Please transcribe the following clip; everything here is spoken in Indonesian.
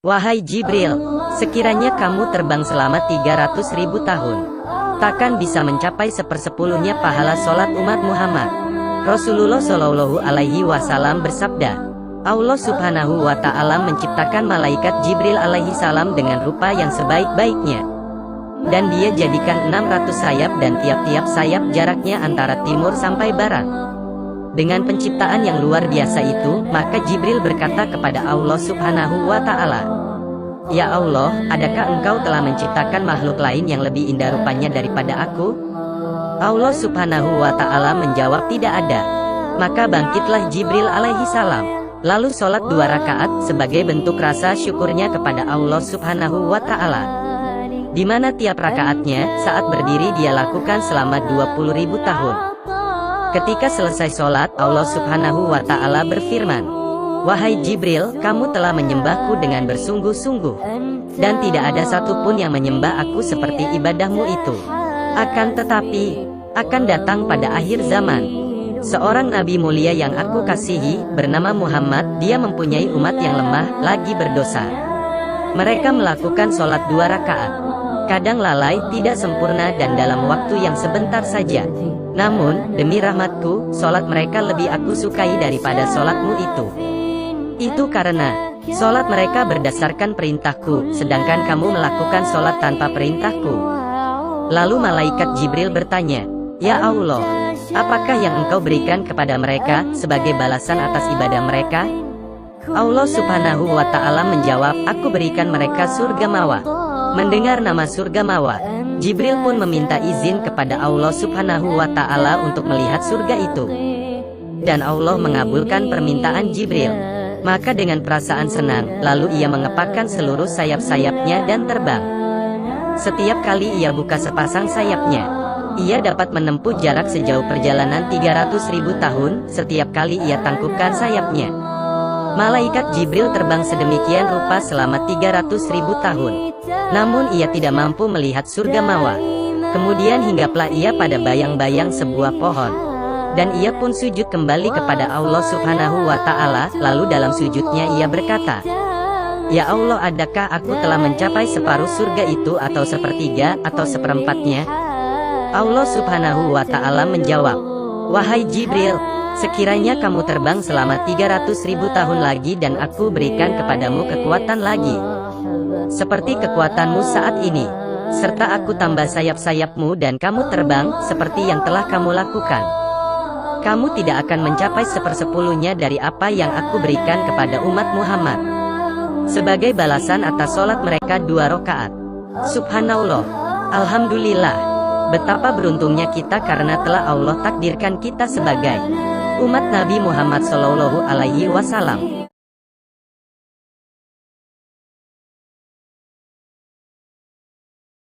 Wahai Jibril, sekiranya kamu terbang selama 300.000 tahun, takkan bisa mencapai sepersepuluhnya pahala sholat umat Muhammad. Rasulullah Shallallahu Alaihi Wasallam bersabda, Allah Subhanahu wa Ta'ala menciptakan malaikat Jibril alaihi salam dengan rupa yang sebaik-baiknya, dan dia jadikan 600 sayap dan tiap-tiap sayap jaraknya antara timur sampai barat. Dengan penciptaan yang luar biasa itu, maka Jibril berkata kepada Allah Subhanahu wa Ta'ala, Ya Allah, adakah engkau telah menciptakan makhluk lain yang lebih indah rupanya daripada aku? Allah Subhanahu wa Ta'ala menjawab, tidak ada. Maka bangkitlah Jibril alaihi salam, lalu sholat 2 rakaat sebagai bentuk rasa syukurnya kepada Allah Subhanahu wa Ta'ala, di mana tiap rakaatnya saat berdiri dia lakukan selama 20.000 tahun. Ketika selesai sholat, Allah Subhanahu wa Ta'ala berfirman, Wahai Jibril, kamu telah menyembahku dengan bersungguh-sungguh, dan tidak ada satupun yang menyembah aku seperti ibadahmu itu. Akan tetapi, akan datang pada akhir zaman, seorang nabi mulia yang aku kasihi, bernama Muhammad. Dia mempunyai umat yang lemah, lagi berdosa. Mereka melakukan sholat 2 rakaat, kadang lalai, tidak sempurna, dan dalam waktu yang sebentar saja. Namun, demi rahmatku, sholat mereka lebih aku sukai daripada sholatmu itu. Itu karena sholat mereka berdasarkan perintahku, sedangkan kamu melakukan sholat tanpa perintahku. Lalu malaikat Jibril bertanya, Ya Allah, apakah yang engkau berikan kepada mereka sebagai balasan atas ibadah mereka? Allah Subhanahu wa Ta'ala menjawab, aku berikan mereka surga mawa. Mendengar nama surga mawa, Jibril pun meminta izin kepada Allah Subhanahu wa Ta'ala untuk melihat surga itu. Dan Allah mengabulkan permintaan Jibril. Maka dengan perasaan senang, lalu ia mengepakkan seluruh sayap-sayapnya dan terbang. Setiap kali ia buka sepasang sayapnya, ia dapat menempuh jarak sejauh perjalanan 300.000 tahun. Setiap kali ia tangkupkan sayapnya, malaikat Jibril terbang sedemikian rupa selama 300.000 tahun. Namun ia tidak mampu melihat surga mawa. Kemudian hinggaplah ia pada bayang-bayang sebuah pohon, dan ia pun sujud kembali kepada Allah Subhanahu wa Ta'ala. Lalu dalam sujudnya ia berkata, Ya Allah, adakah aku telah mencapai separuh surga itu, atau sepertiga, atau seperempatnya? Allah Subhanahu wa Ta'ala menjawab, Wahai Jibril, sekiranya kamu terbang selama 300.000 tahun lagi dan aku berikan kepadamu kekuatan lagi, seperti kekuatanmu saat ini, serta aku tambah sayap-sayapmu dan kamu terbang seperti yang telah kamu lakukan, kamu tidak akan mencapai sepersepuluhnya dari apa yang aku berikan kepada umat Muhammad, sebagai balasan atas sholat mereka 2 rakaat. Subhanallah, Alhamdulillah, betapa beruntungnya kita karena telah Allah takdirkan kita sebagai umat Nabi Muhammad Shallallahu Alaihi Wasallam.